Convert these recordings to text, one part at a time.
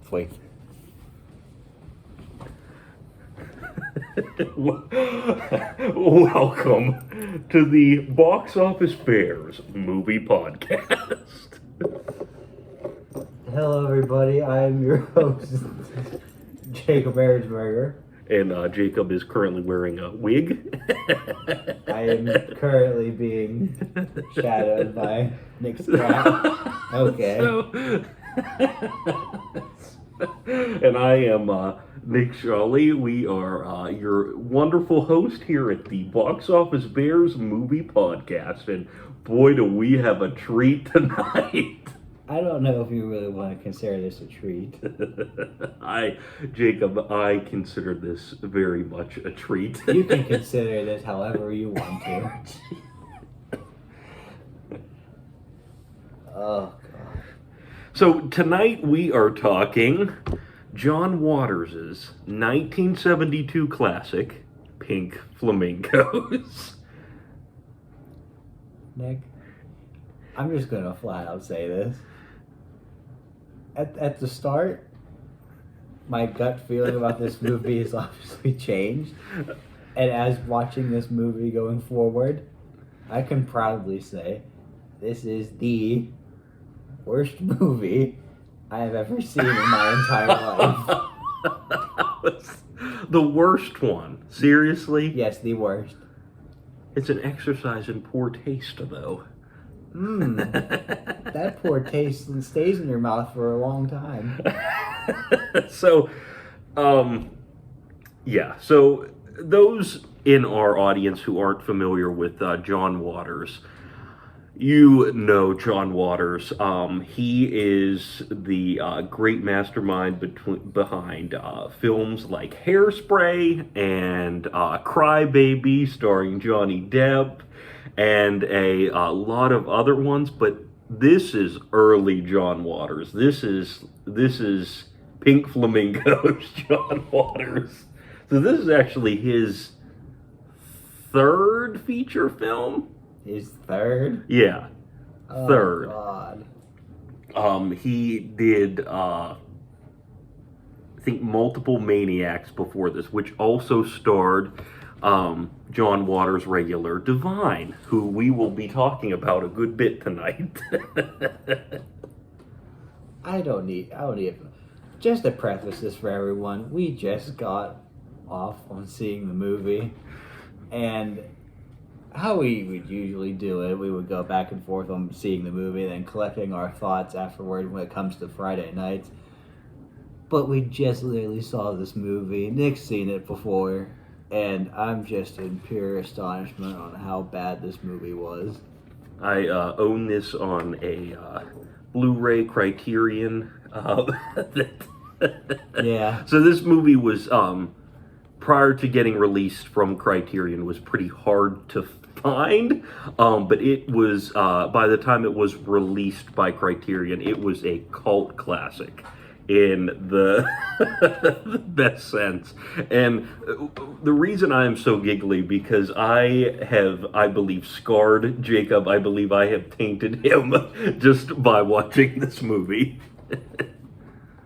Wait. Welcome to the Box Office Bears movie podcast. Hello, everybody. I'm your host, Jacob Erzberger. And Jacob is currently wearing a wig. I am currently being shadowed by Nick Scott. Okay. And I am Nick Shawley. We are your wonderful host here at the Box Office Bears movie podcast. And boy, do we have a treat tonight. I don't know if you really want to consider this a treat. Jacob, I consider this very much a treat. You can consider this however you want to. Oh, God. So tonight we are talking John Waters' 1972 classic, Pink Flamingos. Nick, I'm just going to flat out say this. At the start, my gut feeling about this movie has obviously changed. And as watching this movie going forward, I can proudly say this is the worst movie I have ever seen in my entire life. The worst one? Seriously? Yes, the worst. It's an exercise in poor taste, though. That poor taste stays in your mouth for a long time. So those in our audience who aren't familiar with John Waters, you know John Waters. He is the great mastermind behind films like Hairspray and Cry Baby, starring Johnny Depp, and a lot of other ones. But this is early John Waters. This is Pink Flamingos John Waters. So this is actually his third feature film. His third? Yeah, third. Oh, God. He did, I think, multiple Maniacs before this, which also starred John Waters' regular Divine, who we will be talking about a good bit tonight. I don't need. Just to preface this for everyone, we just got off on seeing the movie, and how we would usually do it, we would go back and forth on seeing the movie, then collecting our thoughts afterward when it comes to Friday nights. But we just literally saw this movie. Nick's seen it before, and I'm just in pure astonishment on how bad this movie was. I own this on a Blu-ray Criterion. Yeah. So this movie was, prior to getting released from Criterion, was pretty hard to find, but it was, by the time it was released by Criterion, it was a cult classic in the, the best sense. And the reason I am so giggly, because I believe, scarred Jacob. I believe I have tainted him just by watching this movie.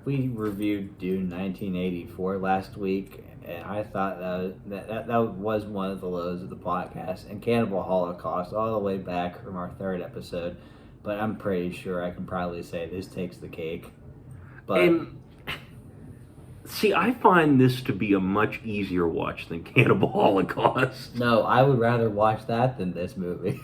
We reviewed Dune 1984 last week, and I thought that was one of the lows of the podcast, and Cannibal Holocaust all the way back from our third episode. But I'm pretty sure I can probably say this takes the cake. But And see, I find this to be a much easier watch than Cannibal Holocaust. no, I would rather watch that than this movie.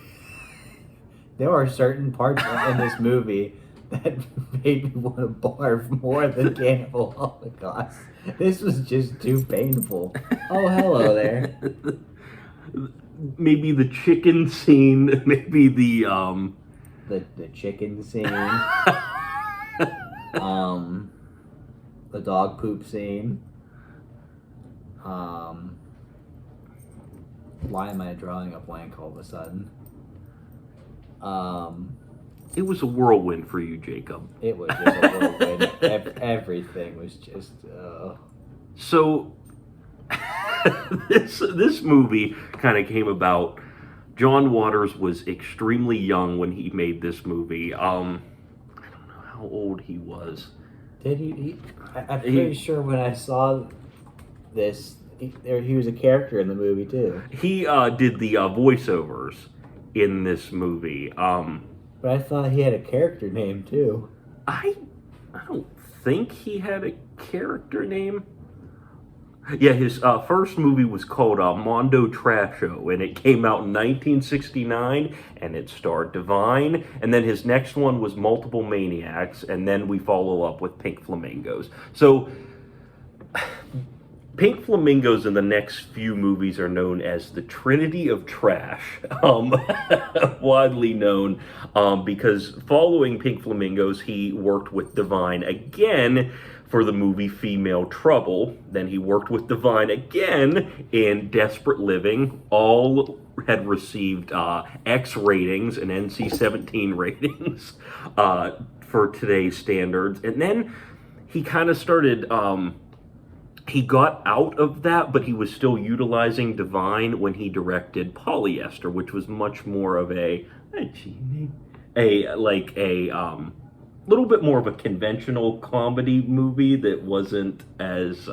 There are certain parts in this movie that made me want to barf more than Cannibal Holocaust. This was just too painful. Oh, hello there. Maybe the chicken scene, maybe the chicken scene. The dog poop scene. Why am I drawing a blank all of a sudden? It was a whirlwind for you, Jacob. It was just a whirlwind. Everything was just. So this movie kind of came about. John Waters was extremely young when he made this movie. I don't know how old he was. Did I'm pretty sure when I saw this, he was a character in the movie too. He did the voiceovers in this movie. But I thought he had a character name too. I don't think he had a character name. Yeah, his first movie was called Mondo Trasho, and it came out in 1969, and it starred Divine. And then his next one was Multiple Maniacs, and then we follow up with Pink Flamingos. So, Pink Flamingos in the next few movies are known as the Trinity of Trash, widely known because following Pink Flamingos, he worked with Divine again for the movie Female Trouble. Then he worked with Divine again in Desperate Living. All had received X ratings and NC-17 ratings for today's standards. And then he kind of started... he got out of that, but he was still utilizing Divine when he directed Polyester, which was much more of a little bit more of a conventional comedy movie that wasn't as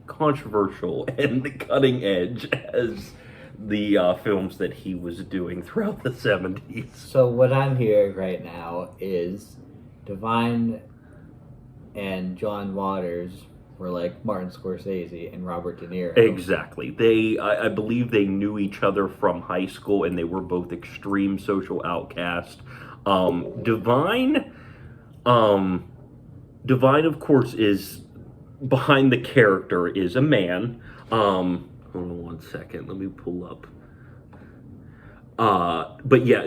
controversial and cutting edge as the films that he was doing throughout the 70s. So what I'm hearing right now is Divine and John Waters were like Martin Scorsese and Robert De Niro. Exactly. I believe they knew each other from high school, and they were both extreme social outcasts. Divine, of course, is behind the character is a man. Hold on one second. Let me pull up. But yeah,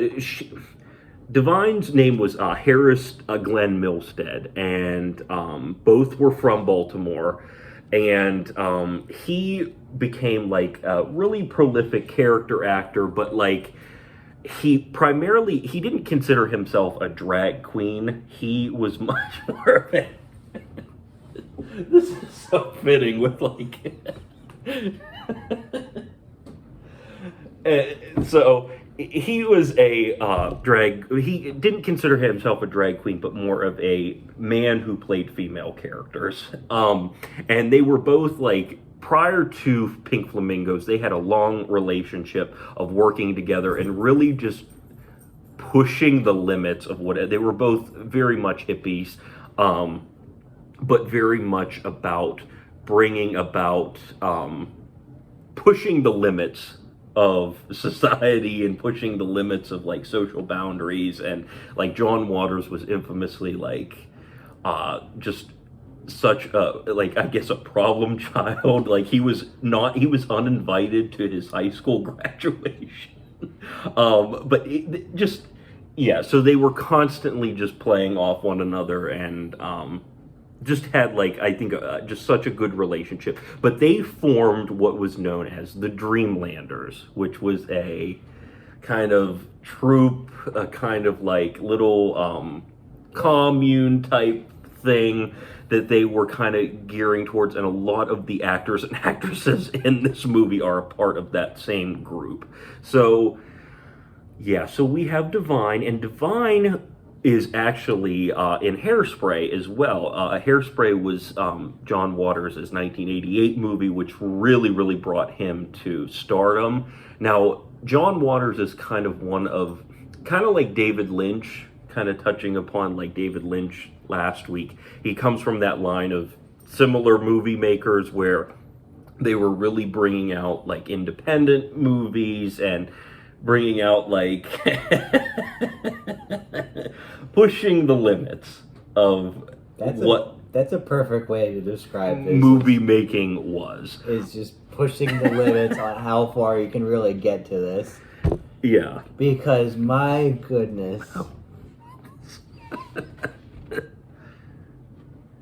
Divine's name was Harris Glenn Milstead, and both were from Baltimore. And he became like a really prolific character actor, but like he didn't consider himself a drag queen. He was much more of a... This is so fitting with like... So he was a he didn't consider himself a drag queen, but more of a man who played female characters. And they were both like, prior to Pink Flamingos, they had a long relationship of working together and really just pushing the limits of what they were both very much hippies, but very much about bringing about pushing the limits of society and pushing the limits of like social boundaries. And like John Waters was infamously like just such a, like, I guess a problem child. Like he was uninvited to his high school graduation. But so they were constantly just playing off one another, and just had like, I think just such a good relationship. But they formed what was known as the Dreamlanders, which was a kind of troupe, a kind of like little commune type thing that they were kind of gearing towards, and a lot of the actors and actresses in this movie are a part of that same group. So yeah, so we have Divine, and Divine is actually in Hairspray as well. Hairspray was John Waters' 1988 movie, which really, really brought him to stardom. Now, John Waters is kind of like David Lynch, kind of touching upon like David Lynch last week. He comes from that line of similar movie makers where they were really bringing out like independent movies and bringing out like pushing the limits of that's a perfect way to describe this. Movie making was. Is just pushing the limits on how far you can really get to this. Yeah. Because my goodness.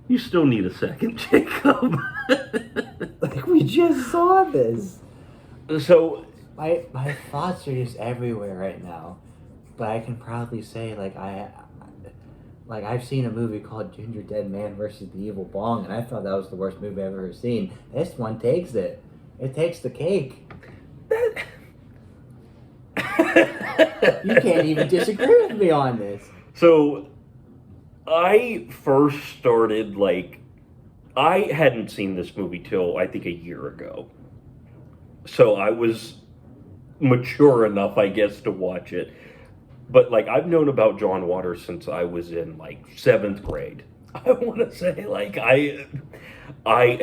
You still need a second, Jacob. Like, we just saw this. So my thoughts are just everywhere right now, but I can proudly say I've seen a movie called Ginger Dead Man versus the Evil Bong, and I thought that was the worst movie I've ever seen. This one takes it. It takes the cake. You can't even disagree with me on this. So I first started, like, I hadn't seen this movie till I think a year ago. So I was mature enough, I guess, to watch it. But like I've known about John Waters since I was in like seventh grade. I want to say like I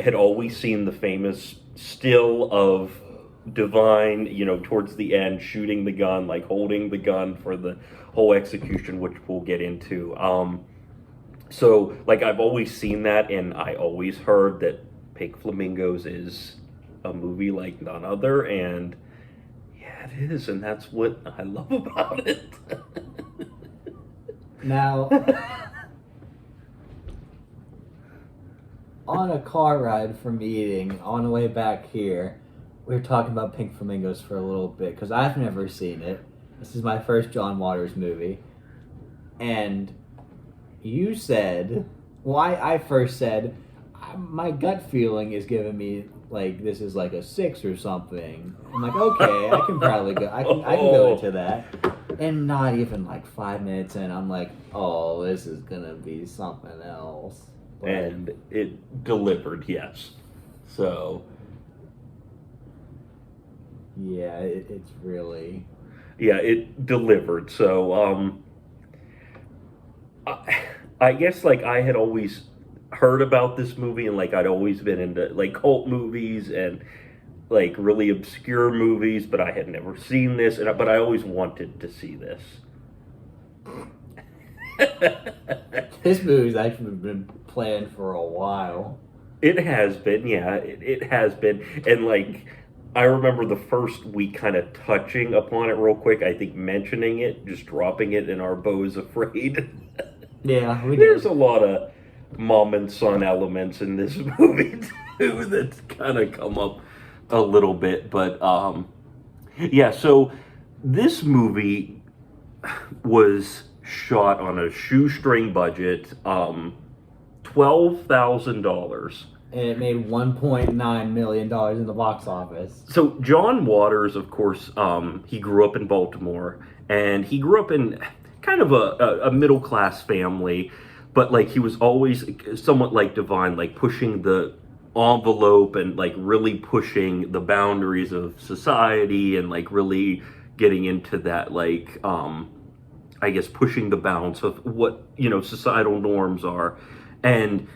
had always seen the famous still of Divine, towards the end, shooting the gun, like holding the gun for the whole execution, which we'll get into. So like I've always seen that, and I always heard that Pink Flamingos is a movie like none other, and yeah, it is, and that's what I love about it. Now, on a car ride from eating, on the way back here, we were talking about Pink Flamingos for a little bit, because I've never seen it. This is my first John Waters movie. And you said, well, I first said, my gut feeling is giving me, like, this is like a 6 or something. I'm like, okay, I can probably go, I can go into that. And not even like 5 minutes in, I'm like, oh, this is gonna be something else. But And it delivered, yes. So, yeah, it's really. yeah, it delivered. So, I guess like I had always heard about this movie, and like I'd always been into like cult movies and like really obscure movies, but I had never seen this, but I always wanted to see this. This movie's actually been planned for a while. It has been, yeah, it has been. And like, I remember the first week kind of touching upon it real quick. I think mentioning it, just dropping it in our Beau is Afraid. Yeah, we There's did. a lot of mom and son elements in this movie too that's kind of come up a little bit. But yeah, so this movie was shot on a shoestring budget, $12,000. And it made $1.9 million in the box office. So John Waters, of course, he grew up in Baltimore, and he grew up in kind of a middle class family, but like he was always somewhat like Divine, like pushing the envelope and like really pushing the boundaries of society and like really getting into that like I guess pushing the bounds of what societal norms are. And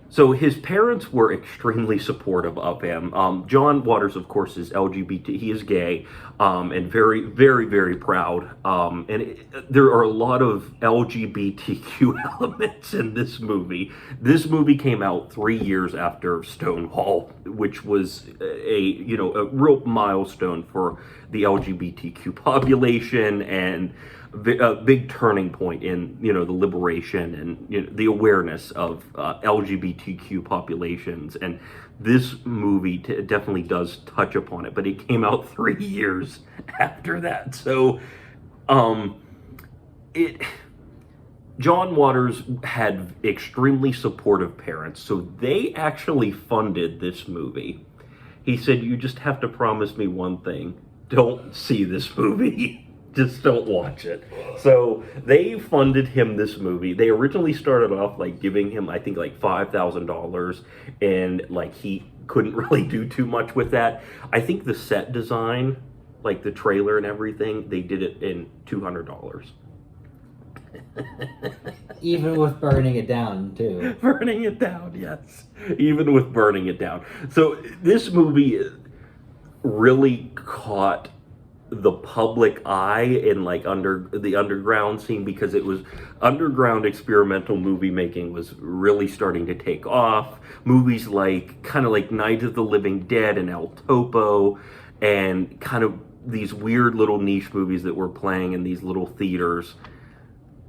so his parents were extremely supportive of him. John Waters, of course, is LGBT. He is gay, and very, very, very proud. There are a lot of LGBTQ elements in this movie. This movie came out 3 years after Stonewall, which was a real milestone for the LGBTQ population, and a big turning point in the liberation and the awareness of LGBTQ populations. And this movie definitely does touch upon it, but it came out 3 years after that. So John Waters had extremely supportive parents, so they actually funded this movie. He said, "You just have to promise me one thing: don't see this movie." Just don't watch it. So they funded him this movie. They originally started off like giving him, I think, like $5,000, and like he couldn't really do too much with that. I think the set design, like the trailer and everything, they did it in $200. Even with burning it down, too. Burning it down, yes. Even with burning it down. So this movie really caught the public eye in like under the underground scene, because it was underground experimental movie making was really starting to take off. Movies like kind of like Night of the Living Dead and El Topo, and kind of these weird little niche movies that were playing in these little theaters.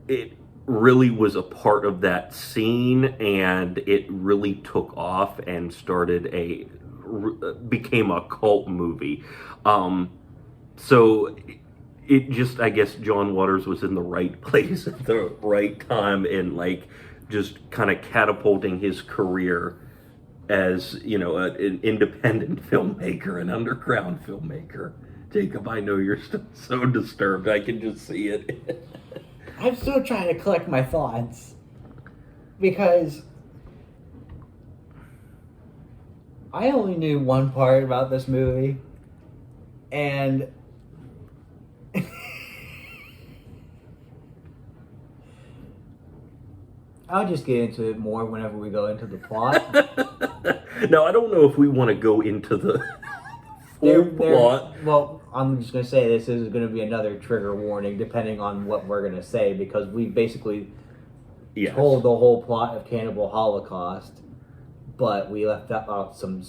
It really was a part of that scene, and it really took off and became a cult movie. So it just, I guess John Waters was in the right place at the right time, and like just kind of catapulting his career as, an independent filmmaker, an underground filmmaker. Jacob, I know you're still so disturbed. I can just see it. I'm still trying to collect my thoughts. because I only knew one part about this movie, and I'll just get into it more whenever we go into the plot. Now, I don't know if we want to go into the full plot. Well, I'm just going to say this is going to be another trigger warning depending on what we're going to say, because we basically told the whole plot of Cannibal Holocaust, but we left out some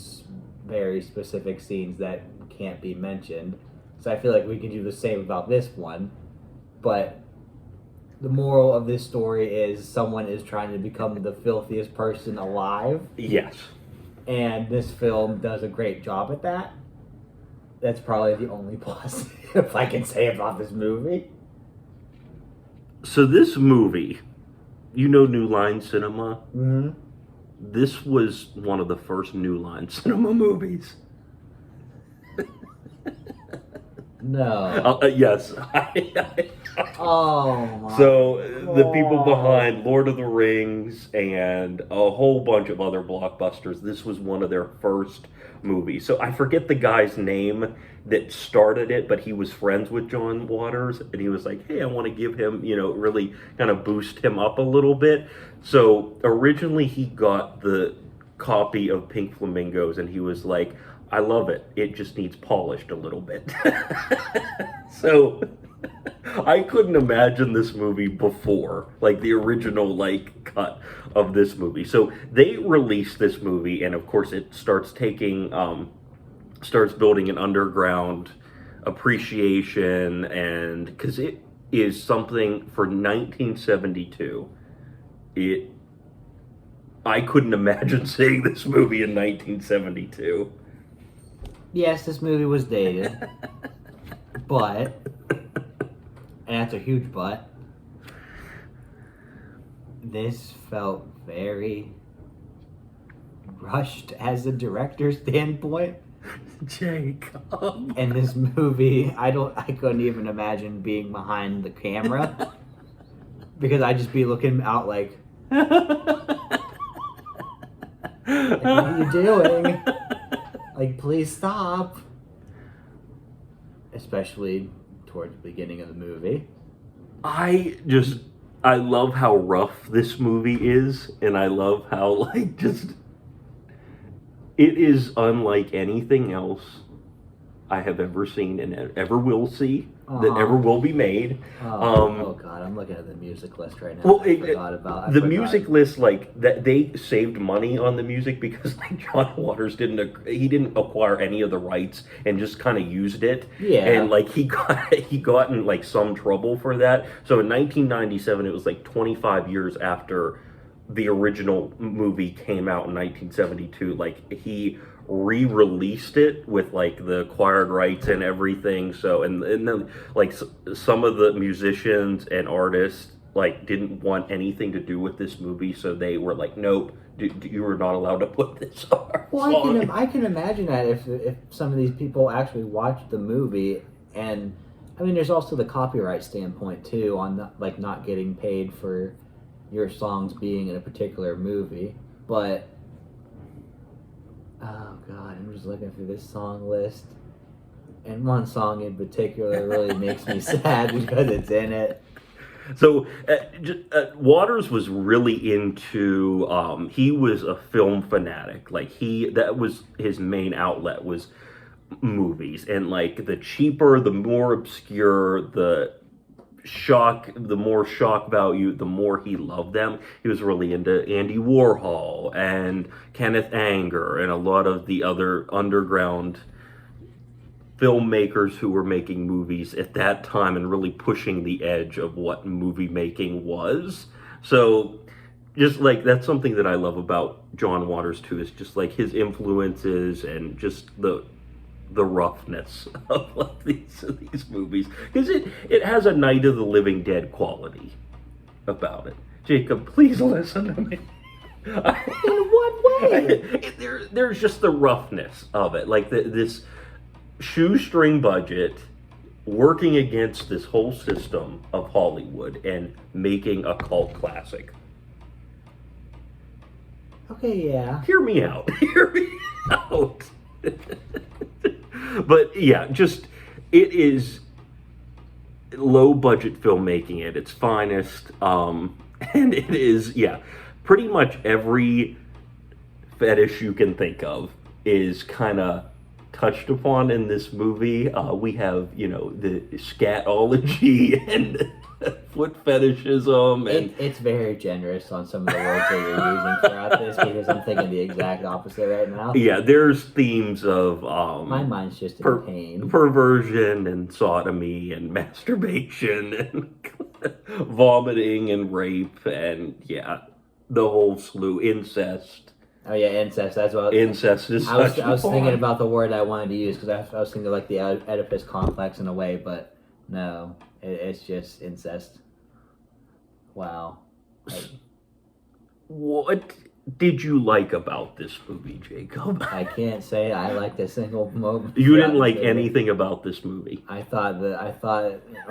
very specific scenes that can't be mentioned. So I feel like we can do the same about this one, but the moral of this story is someone is trying to become the filthiest person alive. Yes. And this film does a great job at that. That's probably the only positive I can say about this movie. So this movie, you know New Line Cinema? Mm-hmm. This was one of the first New Line Cinema movies. No. Yes. Oh my So the people God. behind Lord of the Rings and a whole bunch of other blockbusters, this was one of their first movies. So I forget the guy's name that started it, but he was friends with John Waters, and he was like, hey, I want to give him, really kind of boost him up a little bit. So originally he got the copy of Pink Flamingos, and he was like, I love it. It just needs polished a little bit. So I couldn't imagine this movie before, like the original cut of this movie. So they released this movie, and of course it starts building an underground appreciation, and because it is something for 1972. I couldn't imagine seeing this movie in 1972. Yes, this movie was dated. But, and that's a huge but, this felt very rushed as a director standpoint. Jacob. And this movie, I couldn't even imagine being behind the camera. Because I'd just be looking out like what are you doing? Like, please stop. Especially towards the beginning of the movie. I love how rough this movie is, and I love how, it is unlike anything else I have ever seen and ever will see, that ever will be made. Oh God, I'm looking at the music list right now. Well, I forgot. Music list, that they saved money on the music because John Waters didn't acquire any of the rights and just kind of used it. Yeah. And he got in some trouble for that. So in 1997, it was 25 years after the original movie came out in 1972. He re-released it with the acquired rights and everything. So and then some of the musicians and artists didn't want anything to do with this movie, so they were nope, you were not allowed to put this on. Well, I can imagine that if some of these people actually watched the movie, and I mean, there's also the copyright standpoint too on not getting paid for your songs being in a particular movie, but. Oh God, I'm just looking through this song list, and one song in particular really makes me sad because it's in it. So Waters was really into. He was a film fanatic. That was his main outlet, was movies, and the cheaper, the more obscure, the more shock value, the more he loved them. He was really into Andy Warhol and Kenneth Anger and a lot of the other underground filmmakers who were making movies at that time and really pushing the edge of what movie making was. So just that's something that I love about John Waters too, is just his influences and just the roughness of these movies, because it has a Night of the Living Dead quality about it. Jacob, please listen to me. In what way? There's just the roughness of it, this shoestring budget working against this whole system of Hollywood and making a cult classic. Okay, yeah. Hear me out. Hear me out. But yeah, just it is low budget filmmaking at its finest. And it is, yeah, pretty much every fetish you can think of is kind of touched upon in this movie. We have, the scatology and foot fetishism, and It's very generous on some of the words that you're using throughout this because I'm thinking the exact opposite right now. yeah, there's themes of My mind's just in pain. perversion and sodomy and masturbation and vomiting and rape and yeah, the whole slew, incest. Oh yeah, incest. That's what Incest is I was. such I was thinking fun. about the word I wanted to use because I was thinking like the Oedipus complex in a way, but no, it's just incest. Wow. Like, What did you like about this movie, Jacob? I can't say I liked a single moment. You throughout didn't like this movie. anything about this movie. I thought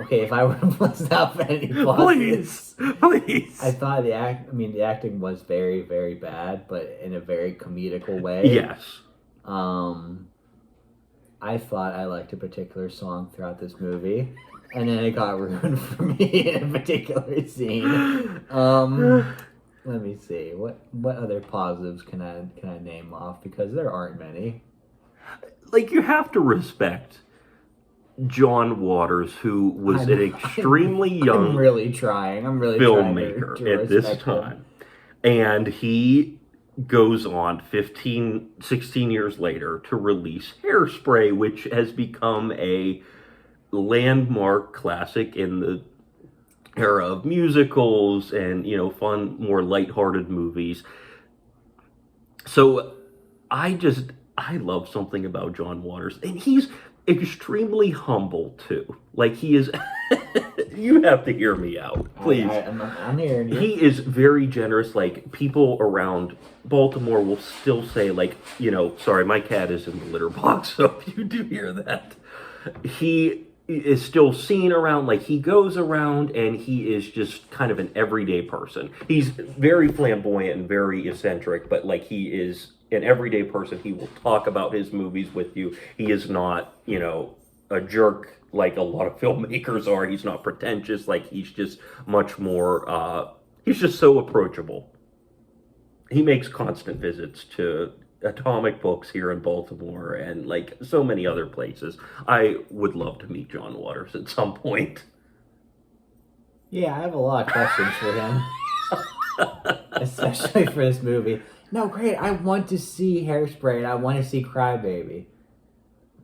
okay, if I were to list out any Please, positives, please. I thought the acting was very, very bad, but in a very comedical way. Yes. I thought I liked a particular song throughout this movie, and then it got ruined for me in a particular scene. Let me see. What other positives can I name off? Because there aren't many. Like, you have to respect John Waters, who was an extremely young I'm really trying. I'm really filmmaker trying to at this respect him. time. And he goes on 16 years later to release Hairspray, which has become a landmark classic in the era of musicals and, fun, more lighthearted movies. So I love something about John Waters, and he's extremely humble too. Like, he is. You have to hear me out, please. I'm hearing you. He is very generous. Like, people around Baltimore will still say, like, sorry, my cat is in the litter box, so if you do hear that, he is still seen around. Like, he goes around and he is just kind of an everyday person. He's very flamboyant and very eccentric, but like, he is an everyday person. He will talk about his movies with you. He is not, a jerk like a lot of filmmakers are. He's not pretentious. Like, he's just much more, he's just so approachable. He makes constant visits to Atomic Books here in Baltimore and like so many other places. I would love to meet John Waters at some point. Yeah, I have a lot of questions for him, especially for this movie. No, great. I want to see Hairspray and I want to see Crybaby.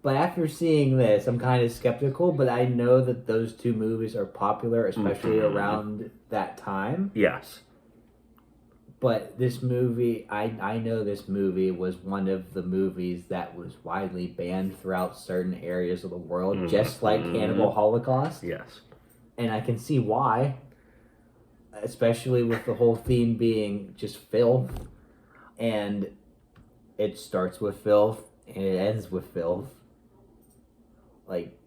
But after seeing this, I'm kind of skeptical, but I know that those two movies are popular, especially around that time. Yes. But this movie, I know this movie was one of the movies that was widely banned throughout certain areas of the world, just like Cannibal Holocaust. Yes. And I can see why, especially with the whole theme being just filth. And it starts with filth and it ends with filth. Like,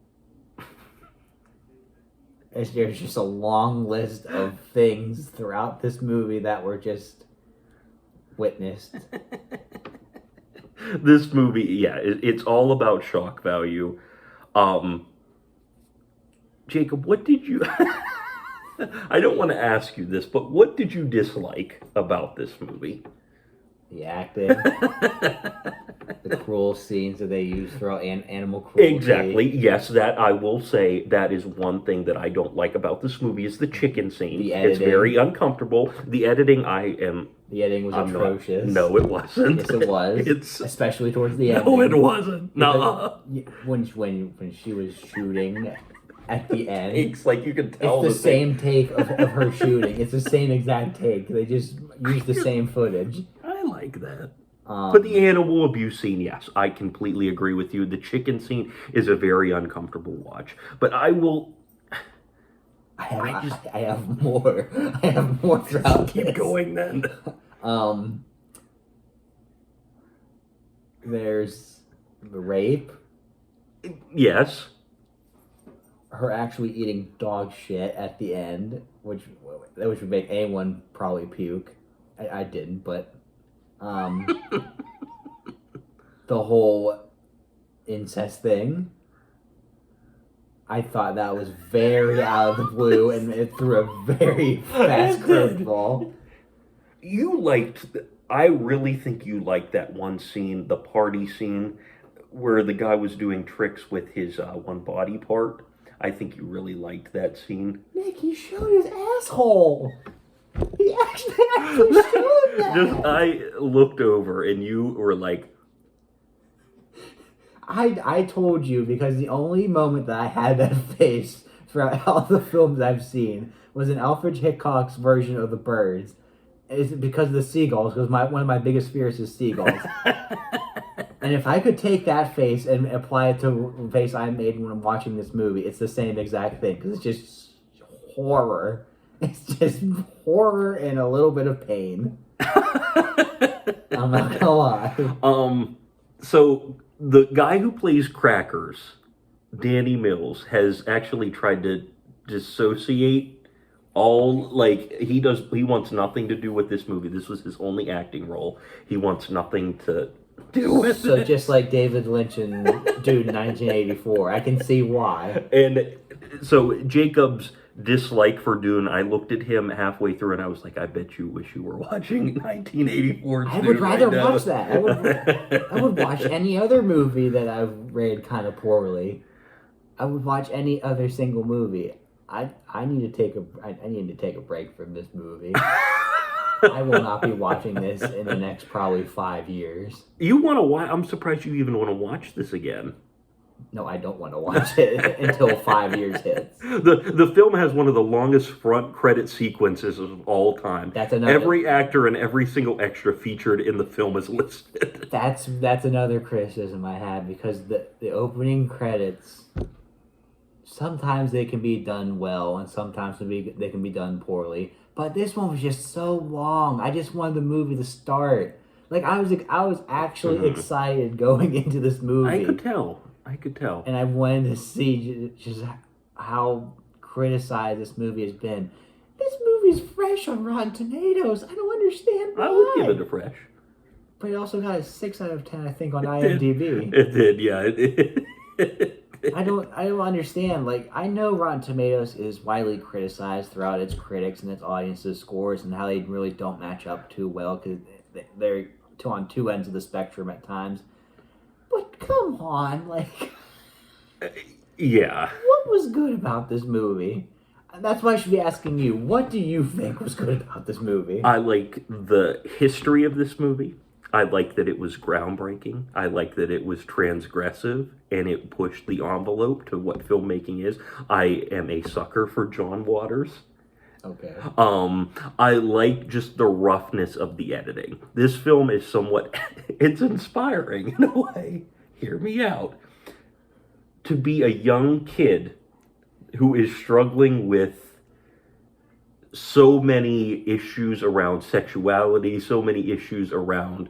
there's just a long list of things throughout this movie that were just witnessed. This movie, yeah, it's all about shock value. Jacob, what did you... I don't want to ask you this, but what did you dislike about this movie? The acting, the cruel scenes that they use throughout animal cruelty. Exactly. Yes, that I will say that is one thing that I don't like about this movie is the chicken scene. The editing. It's very uncomfortable. The editing, The editing was atrocious. No, it wasn't. Yes, it was. Especially towards the end. No, it wasn't. No. When she was shooting at the end. It's like you can tell. It's the same take of her shooting. It's the same exact take. They just use the same footage. I like that. But the animal abuse scene, yes, I completely agree with you. The chicken scene is a very uncomfortable watch. But I will... I have more. I have more throughout Keep this. going then. There's the rape. Yes. Her actually eating dog shit at the end, which would make anyone probably puke. I didn't, but The whole incest thing, I thought that was very out of the blue, and it threw a very fast curveball. I really think you liked that one scene, the party scene, where the guy was doing tricks with his one body part. I think you really liked that scene. Nick, he showed his asshole. He actually showed that. I looked over and you were like, I told you, because the only moment that I had that face throughout all the films I've seen was in Alfred Hitchcock's version of The Birds. It's because of the seagulls, because one of my biggest fears is seagulls. And if I could take that face and apply it to the face I made when I'm watching this movie, it's the same exact thing, because it's just horror. It's just horror and a little bit of pain. I'm not gonna lie. So the guy who plays Crackers, Danny Mills, has actually tried to dissociate he wants nothing to do with this movie. This was his only acting role. He wants nothing to do with it. So just like David Lynch and Dude in 1984, I can see why. And so Jacob's dislike for Dune, I looked at him halfway through and I was like, I bet you wish you were watching 1984. I would rather watch that. I would watch any other movie that I've rated kind of poorly. I would watch any other single movie. I need to take a break from this movie. I will not be watching this in the next probably 5 years. You want to watch? I'm surprised you even want to watch this again. No, I don't want to watch it until 5 years hits. The film has one of the longest front credit sequences of all time. That's another. Every actor and every single extra featured in the film is listed. That's another criticism I have, because the opening credits, sometimes they can be done well and sometimes they can be done poorly. But this one was just so long. I just wanted the movie to start. Like I was actually excited going into this movie. I could tell. And I wanted to see just how criticized this movie has been. This movie's fresh on Rotten Tomatoes. I don't understand why. I would give it a fresh. But it also got a 6 out of 10, I think, on IMDb. It did, yeah. It did. I don't understand. Like, I know Rotten Tomatoes is widely criticized throughout its critics and its audience's scores, and how they really don't match up too well, because they're on two ends of the spectrum at times. But come on, like, yeah. What was good about this movie? That's why I should be asking you, what do you think was good about this movie? I like the history of this movie. I like that it was groundbreaking. I like that it was transgressive and it pushed the envelope to what filmmaking is. I am a sucker for John Waters. Okay. I like just the roughness of the editing. This film is it's inspiring in a way. Hear me out. To be a young kid who is struggling with so many issues around sexuality, so many issues around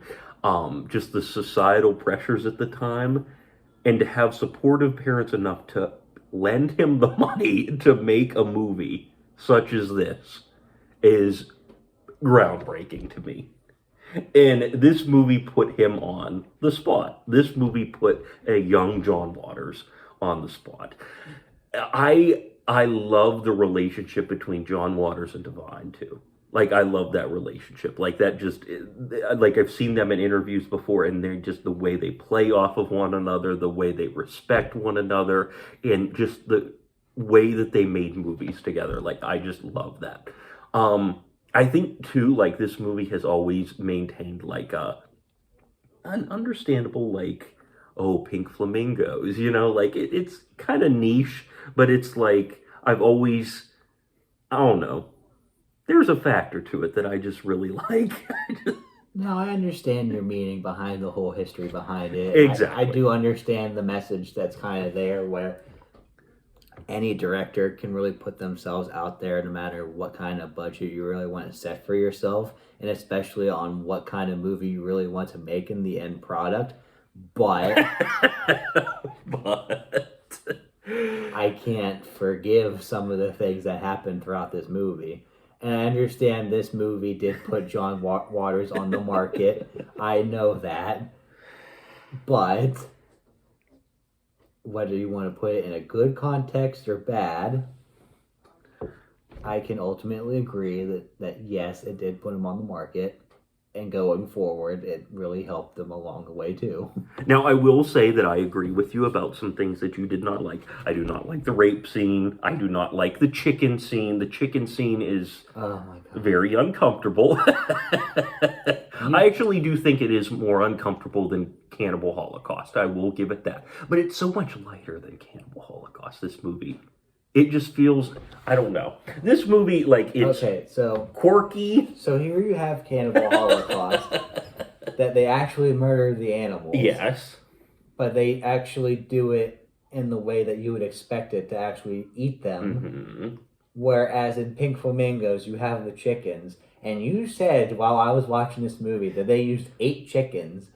just the societal pressures at the time, and to have supportive parents enough to lend him the money to make a movie such as this is groundbreaking to me. And this movie put him on the spot. This movie put a young John Waters on the spot. I love the relationship between John Waters and Divine too. Like, I love that relationship. Like, that just, like, I've seen them in interviews before, and they're just the way they play off of one another, the way they respect one another, and just the way that they made movies together. Like, I just love that. I think too, like, this movie has always maintained like an understandable, like, oh, Pink Flamingos, you know, like it's kind of niche, but it's like I've always, I don't know, there's a factor to it that I just really like. No, I understand your meaning behind the whole history behind it. Exactly. I do understand the message that's kind of there, where any director can really put themselves out there no matter what kind of budget you really want to set for yourself, and especially on what kind of movie you really want to make in the end product. But I can't forgive some of the things that happened throughout this movie. And I understand this movie did put John Waters on the market. I know that. But whether you want to put it in a good context or bad, I can ultimately agree that yes, it did put him on the market. And going forward, it really helped them along the way, too. Now, I will say that I agree with you about some things that you did not like. I do not like the rape scene. I do not like the chicken scene. The chicken scene is very uncomfortable. I actually do think it is more uncomfortable than Cannibal Holocaust. I will give it that. But it's so much lighter than Cannibal Holocaust, this movie. It just feels, I don't know. This movie, like, it's quirky. So here you have Cannibal Holocaust, that they actually murder the animals. Yes. But they actually do it in the way that you would expect it to actually eat them. Mm-hmm. Whereas in Pink Flamingos, you have the chickens. And you said, while I was watching this movie, that they used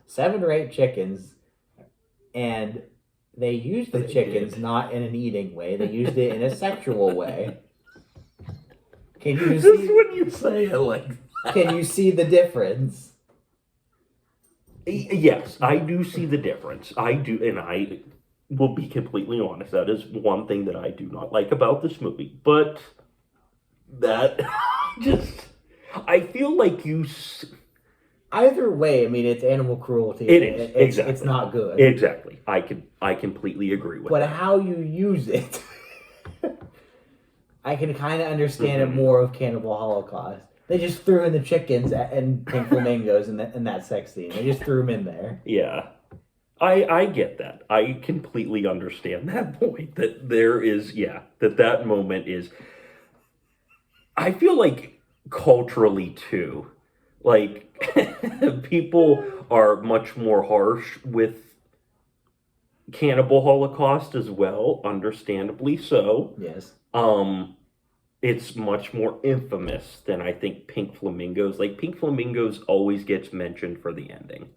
7 or 8 chickens, and they used the chickens not in an eating way. They used it in a sexual way. Can you see? Just when you say it like that. Can you see the difference? Yes, I do see the difference. I do, and I will be completely honest. That is one thing that I do not like about this movie. But that I feel like you. Either way, I mean, it's animal cruelty. It is, exactly. It's not good. Exactly. I completely agree with that. But how you use it, I can kind of understand it more of Cannibal Holocaust. They just threw in the chickens and Pink Flamingos in that sex scene. They just threw them in there. Yeah. I get that. I completely understand that point. That there is, that moment is... I feel like culturally, too, like, people are much more harsh with Cannibal Holocaust as well, understandably so. Yes. It's much more infamous than I think Pink Flamingos. Like, Pink Flamingos always gets mentioned for the ending.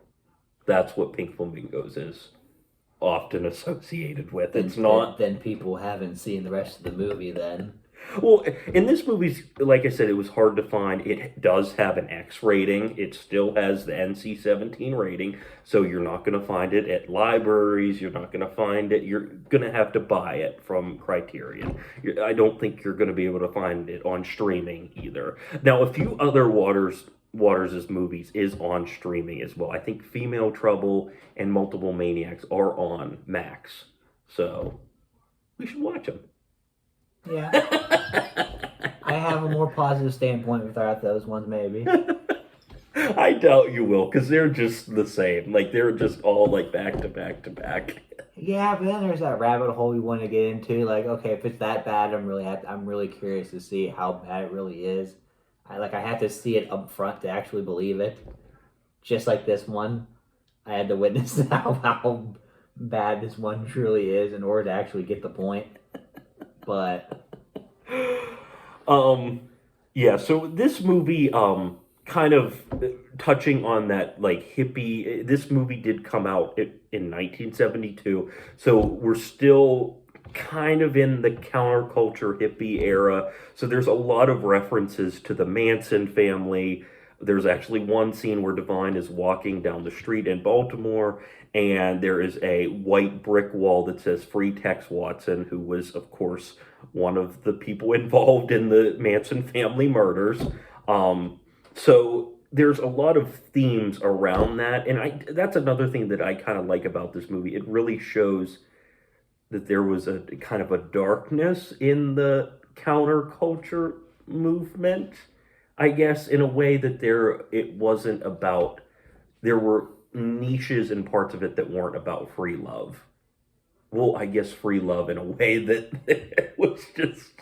That's what Pink Flamingos is often associated with. It's not... Then people haven't seen the rest of the movie then. Well, in this movie, like I said, it was hard to find. It does have an X rating. It still has the NC-17 rating, so you're not going to find it at libraries. You're not going to find it. You're going to have to buy it from Criterion. I don't think you're going to be able to find it on streaming either. Now, a few other Waters' movies is on streaming as well. I think Female Trouble and Multiple Maniacs are on Max, so we should watch them. Yeah. I have a more positive standpoint without those ones, maybe. I doubt you will, because they're just the same. Like, they're just all, like, back to back to back. Yeah, but then there's that rabbit hole we want to get into. Like, okay, if it's that bad, I'm really curious to see how bad it really is. I have to see it up front to actually believe it. Just like this one. I had to witness how bad this one truly is in order to actually get the point. But yeah, so this movie kind of touching on that, like, hippie, this movie did come out in 1972, so we're still kind of in the counterculture hippie era, so there's a lot of references to the Manson family. There's actually one scene where Divine is walking down the street in Baltimore, and there is a white brick wall that says "Free Tex Watson," who was, of course, one of the people involved in the Manson family murders. So there's a lot of themes around that, and that's another thing that I kind of like about this movie. It really shows that there was a kind of a darkness in the counterculture movement, I guess, in a way that it wasn't about... There were niches and parts of it that weren't about free love. Well, I guess free love in a way that it was just...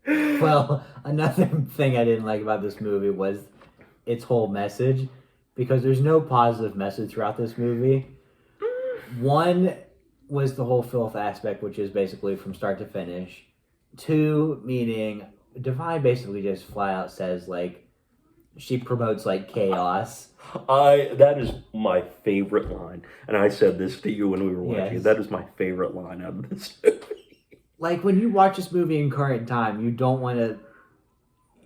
Well, another thing I didn't like about this movie was its whole message, because there's no positive message throughout this movie. One was the whole filth aspect, which is basically from start to finish. Two, meaning Divine basically just flat out says, like, she promotes, like, chaos. That is my favorite line. And I said this to you when we were watching it. Yes. That is my favorite line out of this movie. Like, when you watch this movie in current time, you don't want to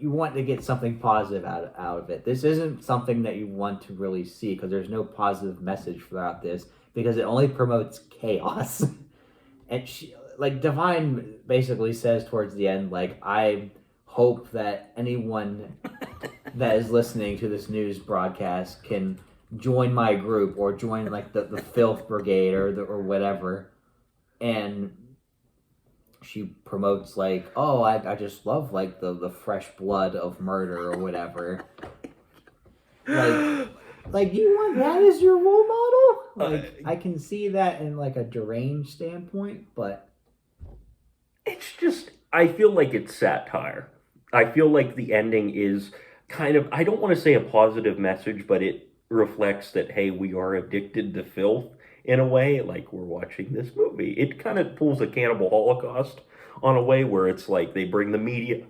you want to get something positive out of it. This isn't something that you want to really see because there's no positive message throughout this because it only promotes chaos. And she, like Divine basically says towards the end, like, I hope that anyone that is listening to this news broadcast can join my group or join like the filth brigade or whatever. And she promotes like, oh, I just love like the fresh blood of murder or whatever. Like you want that as your role model? Like I can see that in like a deranged standpoint, but it's just, I feel like it's satire. I feel like the ending is kind of, I don't want to say a positive message, but it reflects that, hey, we are addicted to filth in a way, like we're watching this movie. It kind of pulls a Cannibal Holocaust on a way where it's like they bring the media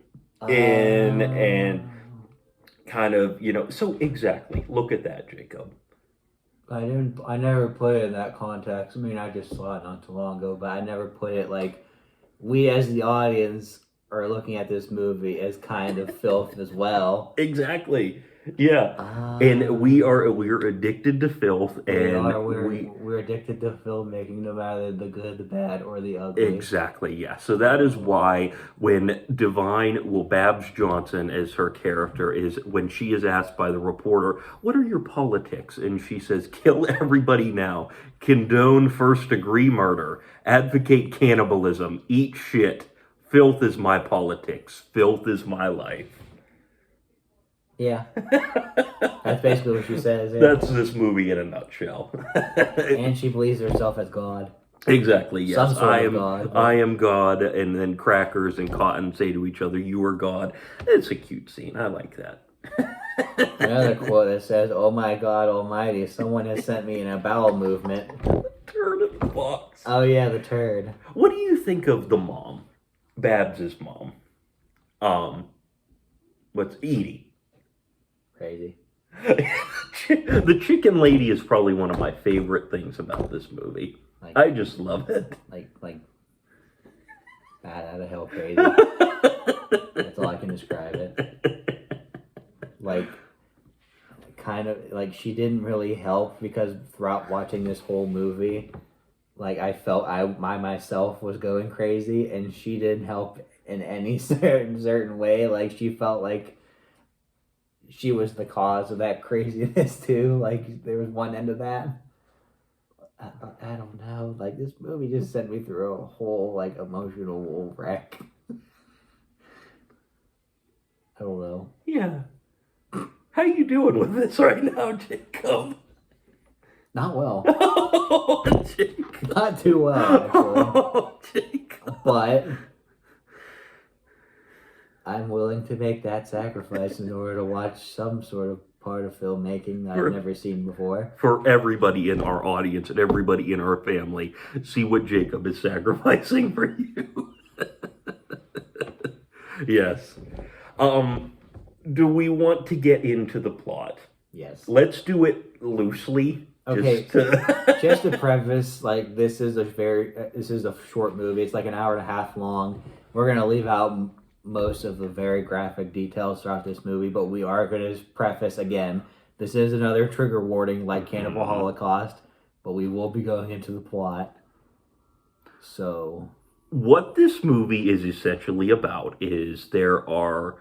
in and kind of, so exactly. Look at that, Jacob. I never put it in that context. I mean, I just saw it not too long ago, but I never put it like we as the audience are looking at this movie as kind of filth as well. Exactly. Yeah. And we're addicted to filth, and we're addicted to filmmaking, no matter the good, the bad, or the ugly. Exactly, yeah. So that is why when Babs Johnson as her character is, when she is asked by the reporter, what are your politics? And she says, kill everybody now, condone first-degree murder, advocate cannibalism, eat shit. Filth is my politics. Filth is my life. Yeah. That's basically what she says. Yeah. That's this movie in a nutshell. And she believes herself as God. Exactly, yes. Some sort of God. I am God, and then Crackers and Cotton say to each other, you are God. It's a cute scene. I like that. Another quote that says, oh my God almighty, someone has sent me in a bowel movement. Turd in the box. Oh yeah, the turd. What do you think of the mom? Babs's mom. What's Edie? Crazy. The chicken lady is probably one of my favorite things about this movie. Like, I just love it. Like bad out of hell crazy. That's all I can describe it. Like, kind of, like, she didn't really help because throughout watching this whole movie, like, I felt I myself was going crazy, and she didn't help in any certain way. Like, she felt like she was the cause of that craziness too. Like, there was one end of that. I don't know. Like, this movie just sent me through a whole, like, emotional wreck. I don't know. Yeah. How you doing with this right now, Jacob? Not well. Oh, Jacob. Not too well, actually. Oh, Jacob. But I'm willing to make that sacrifice in order to watch some sort of part of filmmaking that I've never seen before. For everybody in our audience and everybody in our family, see what Jacob is sacrificing for you. Yes. Do we want to get into the plot? Yes. Let's do it loosely. Okay. Just to preface, like, this is a short movie. It's like an hour and a half long. We're gonna leave out most of the very graphic details throughout this movie, but we are going to preface again, this is another trigger warning like Cannibal Holocaust, but we will be going into the plot. So what this movie is essentially about is there are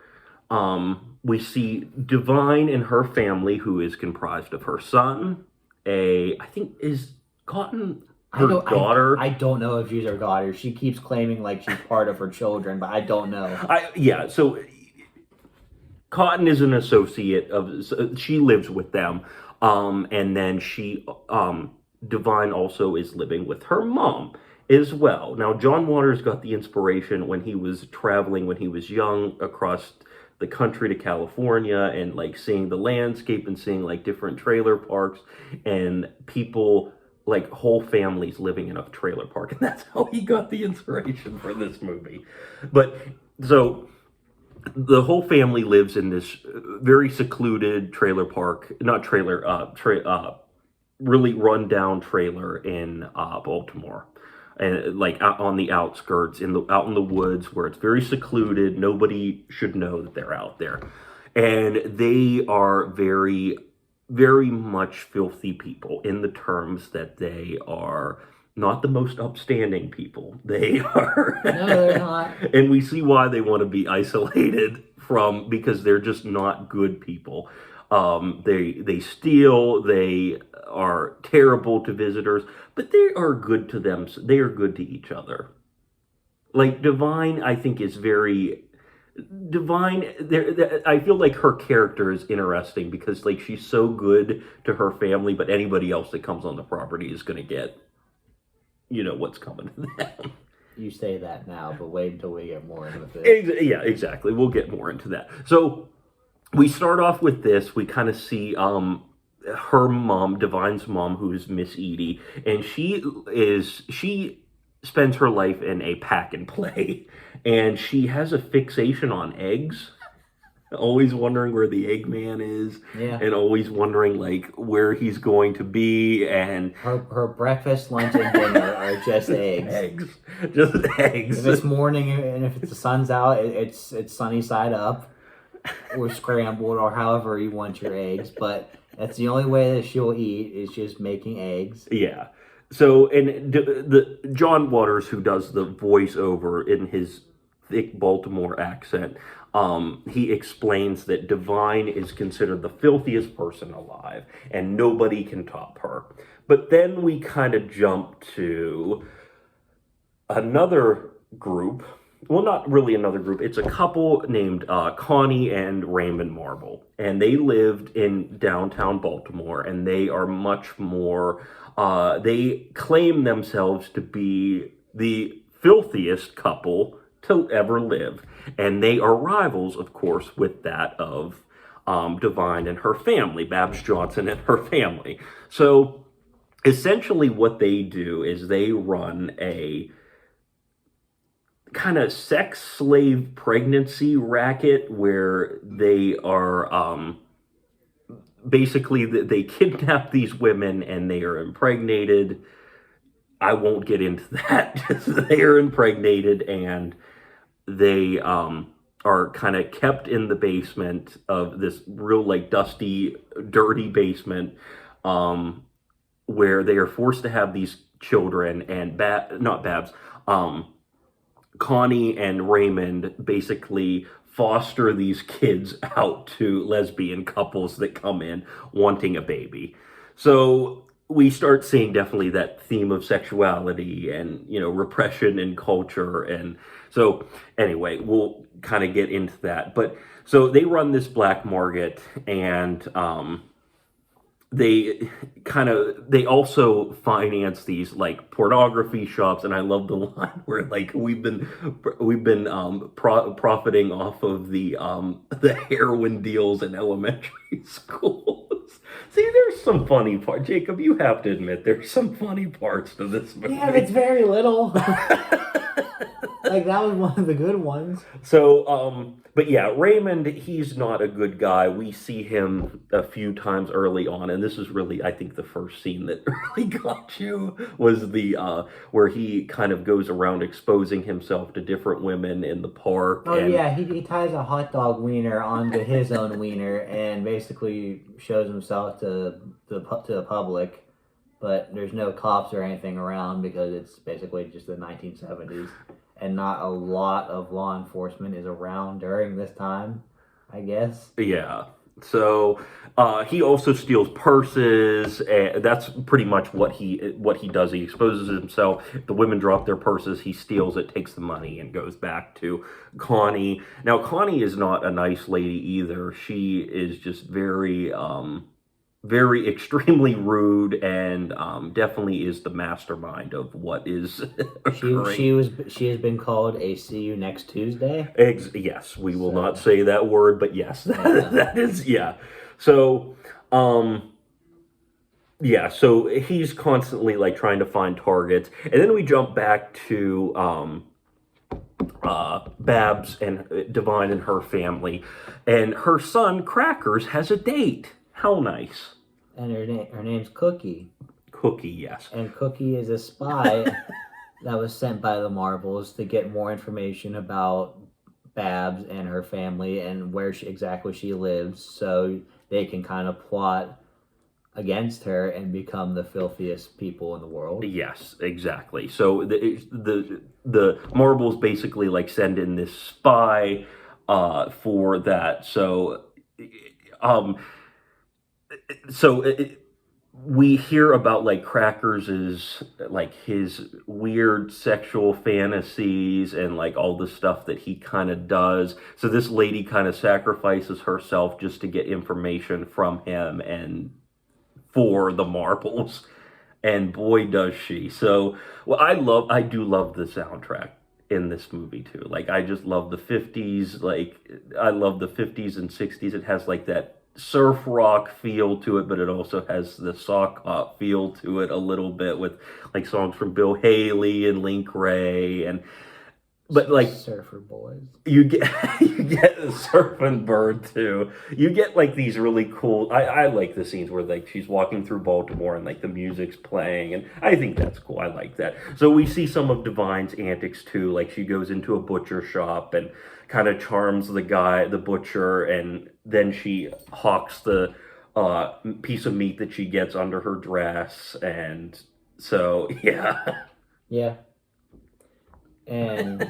we see Divine and her family, who is comprised of her son, I think is Cotton her daughter. I don't know if she's her daughter. She keeps claiming like she's part of her children, but I don't know. So Cotton is an associate she lives with them, and then Divine also is living with her mom as well. Now, John Waters got the inspiration when he was traveling when he was young across the country to California, and like seeing the landscape and seeing like different trailer parks and people, like whole families living in a trailer park, and that's how he got the inspiration for this movie. But so the whole family lives in this very secluded trailer park, really run down trailer in Baltimore. and like out on the outskirts, out in the woods where it's very secluded. Nobody should know that they're out there, and they are very, very much filthy people in the terms that they are not the most upstanding people. They are. No, they're not. And we see why they want to be isolated from, because they're just not good people. They steal. They are terrible to visitors, but they are good to them. They are good to each other. Like Divine, I think is very Divine. I feel like her character is interesting because like she's so good to her family, but anybody else that comes on the property is going to get, what's coming to them. You say that now, but wait until we get more into this. Yeah, exactly. We'll get more into that. So we start off with this. We kind of see her mom, Divine's mom, who is Miss Edie, and she spends her life in a pack and play, and she has a fixation on eggs. Always wondering where the Eggman is, Yeah. and always wondering like where he's going to be, and her breakfast, lunch, and dinner are just eggs. Just eggs. If it's morning and if the sun's out, it's sunny side up, or scrambled, or however you want your eggs. But that's the only way that she'll eat is just making eggs. Yeah. So, and the John Waters, who does the voiceover in his thick Baltimore accent, he explains that Divine is considered the filthiest person alive, and nobody can top her. But then we kind of jump to another group. Well, not really another group. It's a couple named Connie and Raymond Marble, and they lived in downtown Baltimore, and they are much more. They claim themselves to be the filthiest couple to ever live, and they are rivals, of course, with that of Divine and her family, Babs Johnson and her family. So essentially what they do is they run a kind of sex slave pregnancy racket where they are basically they kidnap these women and they are impregnated. I won't get into that. They are impregnated and they are kind of kept in the basement of this real like dusty, dirty basement where they are forced to have these children, and not Babs, Connie and Raymond basically foster these kids out to lesbian couples that come in wanting a baby. So we start seeing definitely that theme of sexuality and, repression in culture. And so anyway, we'll kind of get into that. But so they run this black market, and they also finance these like pornography shops. And I love the line where like we've been profiting off of the heroin deals in elementary schools. See, there's some funny parts. Jacob, you have to admit there's some funny parts to this movie. Yeah, it's very little. Like, that was one of the good ones. So, but yeah, Raymond, he's not a good guy. We see him a few times early on, and this is really, I think, the first scene that really got you was the where he kind of goes around exposing himself to different women in the park. Oh, yeah, he ties a hot dog wiener onto his own wiener and basically shows himself to the public, but there's no cops or anything around because it's basically just the 1970s. And not a lot of law enforcement is around during this time, I guess. Yeah. So he also steals purses. That's pretty much what he does. He exposes himself. If the women drop their purses, he steals it, takes the money, and goes back to Connie. Now, Connie is not a nice lady either. She is just very extremely rude, and definitely is the mastermind of what is occurring. She has been called a "see you next Tuesday." Yes, we will not say that word, but yes, that is, yeah. So, yeah, so he's constantly like trying to find targets, and then we jump back to Babs and Divine and her family, and her son Crackers has a date. How nice. And her name's Cookie. Cookie, yes. And Cookie is a spy that was sent by the Marvels to get more information about Babs and her family and where exactly she lives, so they can kind of plot against her and become the filthiest people in the world. Yes, exactly. So the Marbles basically like send in this spy for that. Um so we hear about like Crackers' like his weird sexual fantasies and like all the stuff that he kind of does. So this lady kind of sacrifices herself just to get information from him and for the Marbles. And boy does she. So well, I do love the soundtrack in this movie too. Like I just love the 50s, like I love the 50s and 60s. It has like that surf rock feel to it, but it also has the sock hop feel to it a little bit with like songs from Bill Haley and Link Ray and but like Surfer Boys. you get you get a surfing bird too. You get like these really cool. I like the scenes where like she's walking through Baltimore and like the music's playing, and I think that's cool. I like that. So we see some of Divine's antics too. Like she goes into a butcher shop and kind of charms the butcher, and then she hawks the piece of meat that she gets under her dress, and so yeah. Yeah. And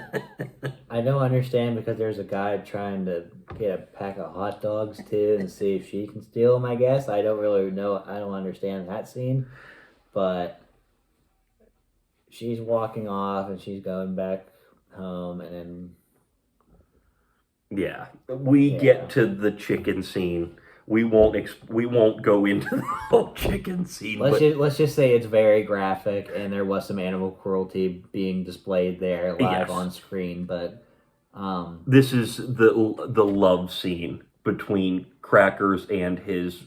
I don't understand because there's a guy trying to get a pack of hot dogs too and see if she can steal them, I guess. I don't really know. I don't understand that scene. But she's walking off and she's going back home and then... Yeah. We get to the chicken scene. We won't go into the whole chicken scene. Let's just say it's very graphic, and there was some animal cruelty being displayed there live on screen. But this is the love scene between Crackers and his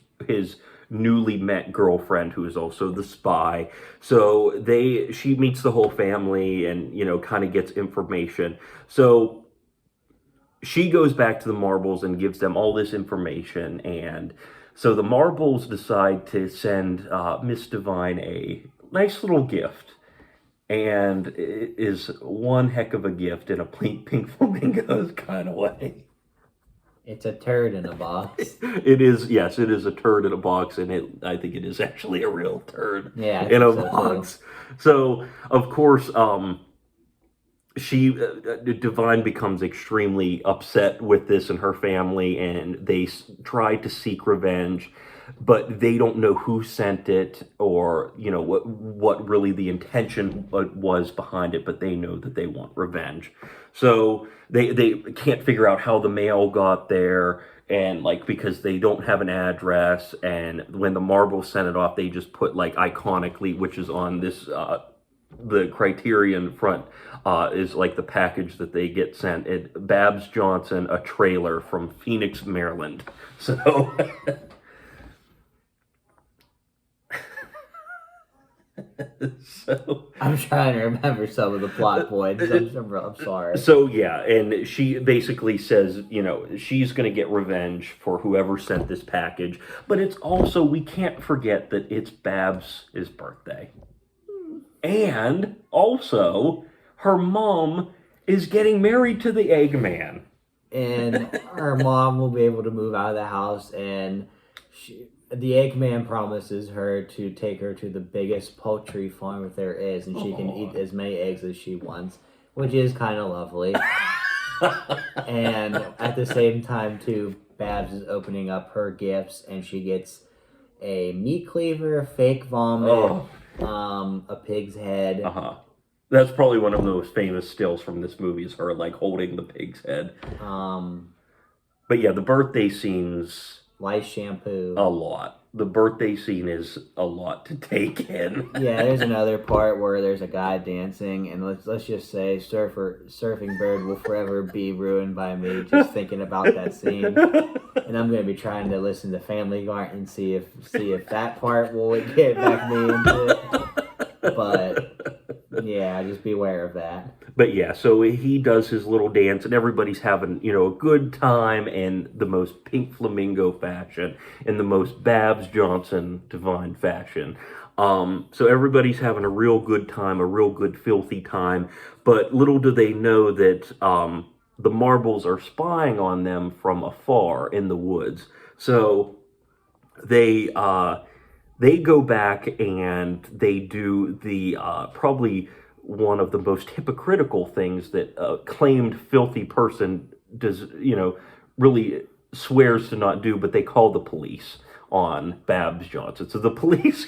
newly met girlfriend, who is also the spy. So she meets the whole family, and kind of gets information. So she goes back to the Marbles and gives them all this information, and so the Marbles decide to send Miss Divine a nice little gift, and it is one heck of a gift in a pink flamingos kind of way. It's a turd in a box. It is, yes, it is a turd in a box, and I think it is actually a real turd in a box. So, of course, Divine becomes extremely upset with this and her family, and they try to seek revenge, but they don't know who sent it or what really the intention was behind it, but they know that they want revenge. So they can't figure out how the mail got there, and like because they don't have an address, and when the Marbles sent it off, they just put like iconically, which is on this the Criterion front, is like the package that they get sent. Babs Johnson, a trailer from Phoenix, Maryland. So I'm trying to remember some of the plot points. I'm sorry. So yeah, and she basically says, she's going to get revenge for whoever sent this package, but it's also, we can't forget that it's Babs' birthday. And also, her mom is getting married to the Eggman. And her mom will be able to move out of the house, and the Eggman promises her to take her to the biggest poultry farm that there is, and she can eat as many eggs as she wants, which is kind of lovely. And at the same time, too, Babs is opening up her gifts, and she gets a meat cleaver, fake vomit, a pig's head. That's probably one of the most famous stills from this movie, is her like holding the pig's head. But yeah, the birthday scenes, lice shampoo, a lot. The birthday scene is a lot to take in. Yeah, there's another part where there's a guy dancing, and let's just say Surfing Bird will forever be ruined by me just thinking about that scene. And I'm gonna be trying to listen to Family Guy and see if that part will get back me into it. But yeah, just be aware of that. But yeah, so he does his little dance, and everybody's having, a good time in the most Pink Flamingo fashion, in the most Babs Johnson Divine fashion. So everybody's having a real good time, a real good filthy time. But little do they know that the marbles are spying on them from afar in the woods. So they go back and they do the probably one of the most hypocritical things that a claimed filthy person does, really swears to not do, but they call the police on Babs Johnson. So the police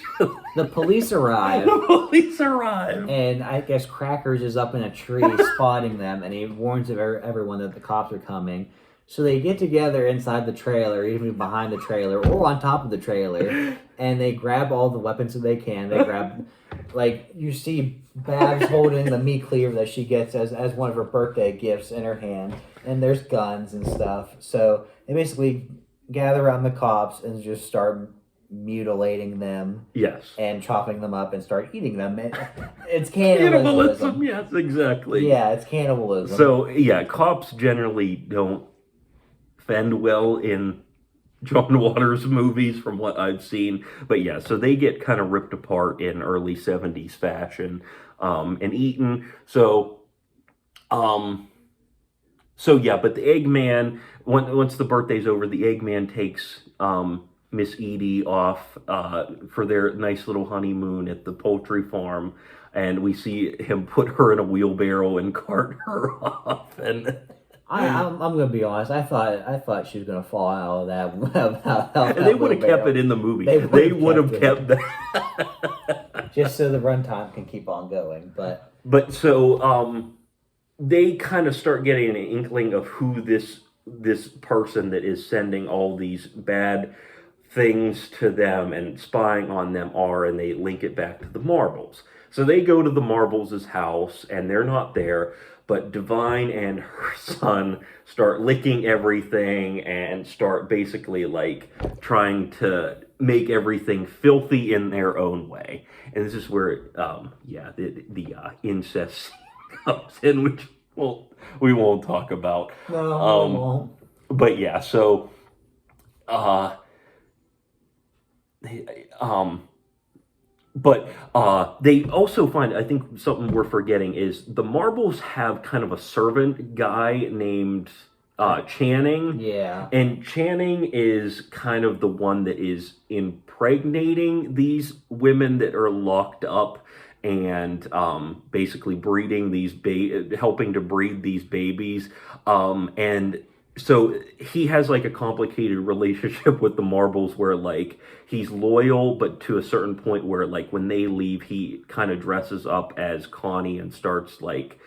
The police arrive, the police arrive. and I guess Crackers is up in a tree spotting them, and he warns everyone that the cops are coming. So they get together inside the trailer, even behind the trailer, or on top of the trailer, and they grab all the weapons that they can. They grab, like, you see Babs holding the meat cleaver that she gets as one of her birthday gifts in her hand, and there's guns and stuff. So they basically gather around the cops and just start mutilating them. Yes. And chopping them up and start eating them. It's cannibalism. Yes, exactly. Yeah, it's cannibalism. So yeah, cops generally don't fend well in John Waters movies from what I've seen. But yeah, so they get kind of ripped apart in early 70s fashion and eaten. So yeah, but the Eggman, once the birthday's over, the Eggman takes Miss Edie off for their nice little honeymoon at the poultry farm, and we see him put her in a wheelbarrow and cart her off. And I'm gonna be honest. I thought she was gonna fall out of that. and they would have kept it in the movie. They would have kept that just so the runtime can keep on going. But so they kind of start getting an inkling of who this person that is sending all these bad things to them and spying on them are, and they link it back to the Marbles. So they go to the Marbles' house, and they're not there, but Divine and her son start licking everything and start basically like trying to make everything filthy in their own way. And this is where the incest comes in, which we won't talk about. No, we won't. But yeah, so but they also find, I think something we're forgetting is the Marbles have kind of a servant guy named Channing. Yeah. And Channing is kind of the one that is impregnating these women that are locked up and basically breeding these helping to breed these babies. And so he has like a complicated relationship with the Marbles where like he's loyal, but to a certain point where like when they leave, he kind of dresses up as Connie and starts like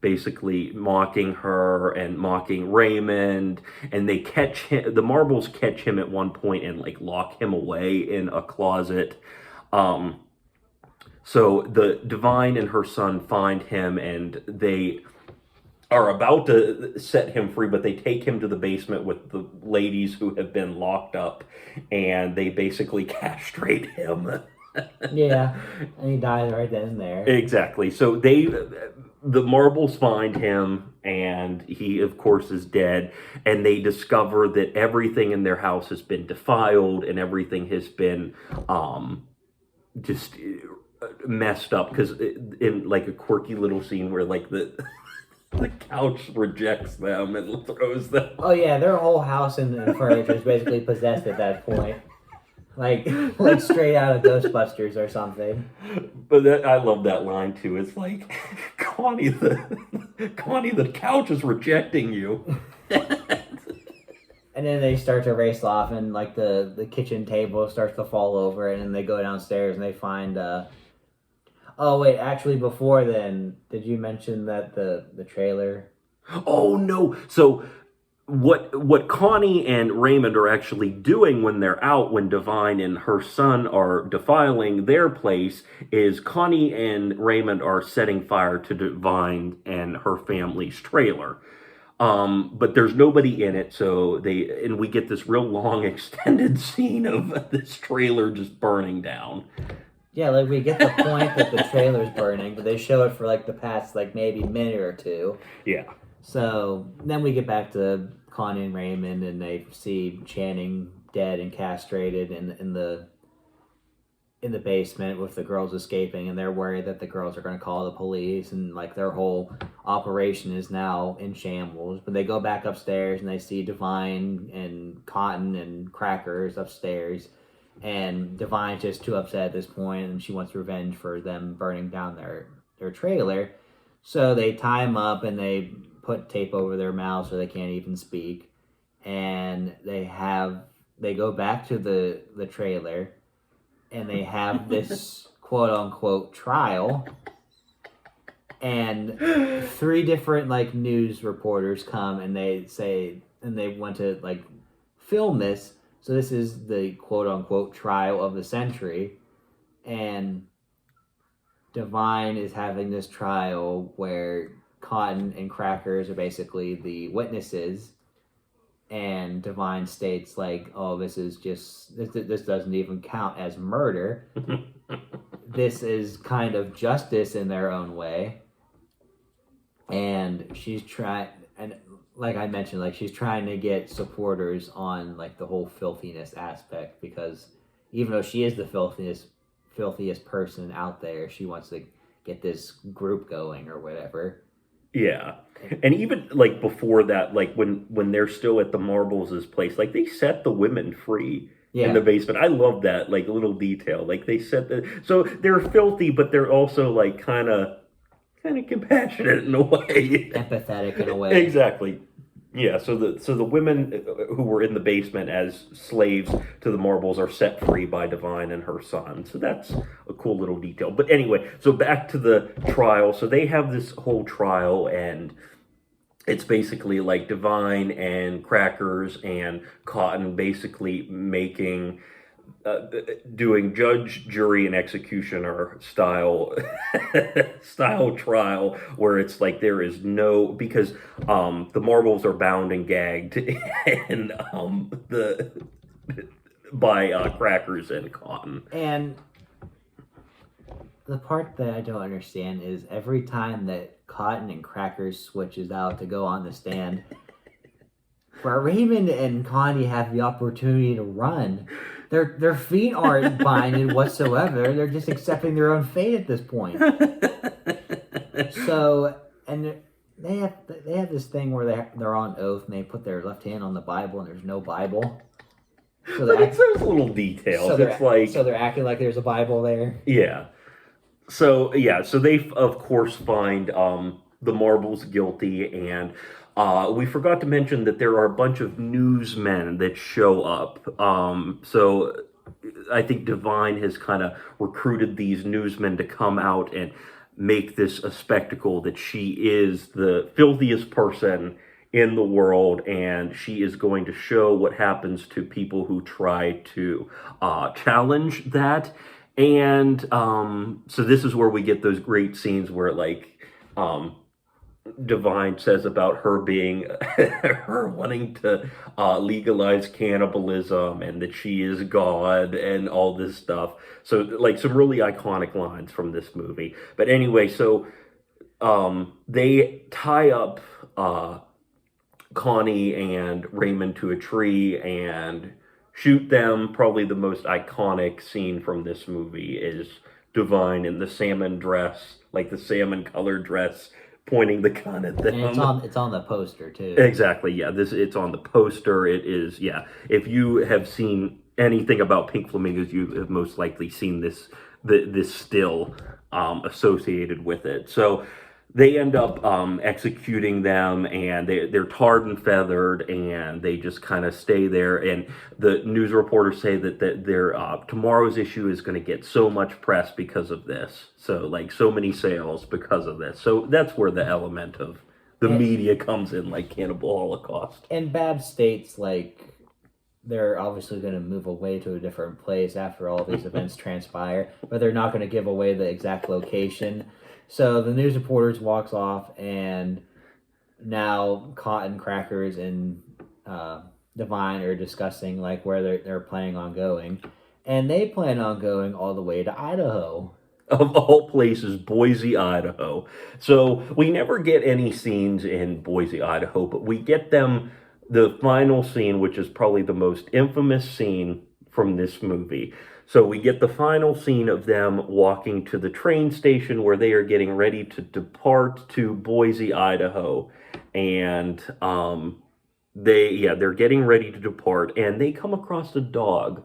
basically mocking her and mocking Raymond. And they catch him, the Marbles catch him at one point and like lock him away in a closet. So the Divine and her son find him, and they are about to set him free, but they take him to the basement with the ladies who have been locked up, and they basically castrate him. Yeah, and he dies right then and there. Exactly. So the Marbles find him, and he, of course, is dead, and they discover that everything in their house has been defiled, and everything has been just messed up, because in like a quirky little scene where like the couch rejects them and throws them. Oh yeah, their whole house and furniture is basically possessed at that point. Like straight out of Ghostbusters or something. But I love that line too. It's like, Connie, the couch is rejecting you. And then they start to race off, and like the kitchen table starts to fall over, and then they go downstairs and they find. Oh wait, actually, before then, did you mention that the trailer? Oh no! So what Connie and Raymond are actually doing when they're out, when Divine and her son are defiling their place, is Connie and Raymond are setting fire to Divine and her family's trailer. But there's nobody in it, so we get this real long extended scene of this trailer just burning down. Yeah, like we get the point that the trailer's burning, but they show it for like the past like maybe minute or two. Yeah. So then we get back to Connie and Raymond, and they see Channing dead and castrated in the basement with the girls escaping, and they're worried that the girls are going to call the police, and like their whole operation is now in shambles. But they go back upstairs and they see Divine and Cotton and Crackers upstairs, and Divine's just too upset at this point, and she wants revenge for them burning down their trailer. So they tie them up and they put tape over their mouths so they can't even speak, and they go back to the trailer, and they have this quote unquote trial, and three different like news reporters come, and they say, and they want to like film this, so this is the quote unquote trial of the century. And Divine is having this trial where Cotton and Crackers are basically the witnesses, and Divine states like, "Oh, this is just this doesn't even count as murder. This is kind of justice in their own way." And she's trying, and like I mentioned, like she's trying to get supporters on like the whole filthiness aspect, because even though she is the filthiest person out there, she wants to get this group going or whatever. Yeah. And even like before that, like when they're still at the Marbles' place, like they set the women free in the basement. I love that like little detail. Like they set so they're filthy, but they're also like kind of compassionate in a way. Empathetic in a way. Exactly. Yeah, so the women who were in the basement as slaves to the Marbles are set free by Divine and her son. So that's a cool little detail. But anyway, so back to the trial. So they have this whole trial, and it's basically like Divine and Crackers and Cotton basically making doing judge, jury, and executioner style trial, where it's like there is no, because the Marbles are bound and gagged and the by Crackers and Cotton. And the part that I don't understand is every time that Cotton and Crackers switches out to go on the stand, where Raymond and Connie have the opportunity to run, their feet aren't binded whatsoever. They're just accepting their own fate at this point. So, and they have this thing where they're on oath, and they put their left hand on the Bible, and there's no Bible. So it's those little details. So it's like, so they're acting like there's a Bible there. Yeah. So they of course find the Marbles guilty, and we forgot to mention that there are a bunch of newsmen that show up. So I think Divine has kind of recruited these newsmen to come out and make this a spectacle, that she is the filthiest person in the world, and she is going to show what happens to people who try to challenge that. And so this is where we get those great scenes where like Divine says about her being her wanting to legalize cannibalism, and that she is God and all this stuff. So like some really iconic lines from this movie. But anyway, so they tie up Connie and Raymond to a tree and shoot them. Probably the most iconic scene from this movie is Divine in the salmon dress, like the salmon colored dress, pointing the gun at them. And it's on the poster too. Exactly, yeah. It's on the poster. It is, yeah. If you have seen anything about Pink Flamingos, you have most likely seen this still associated with it. So they end up executing them, and they're tarred and feathered, and they just kind of stay there. And the news reporters say that their tomorrow's issue is going to get so much press because of this. So like so many sales because of this. So that's where the element of the media comes in, like Cannibal Holocaust. And Babs states like they're obviously going to move away to a different place after all these events transpire, but they're not going to give away the exact location. So the news reporters walks off, and now Cotton, Crackers, and Divine are discussing like where they're planning on going. And they plan on going all the way to Idaho. Of all places, Boise, Idaho. So we never get any scenes in Boise, Idaho, but we get them the final scene, which is probably the most infamous scene from this movie. So we get the final scene of them walking to the train station where they are getting ready to depart to Boise, Idaho. And they're getting ready to depart, and they come across a dog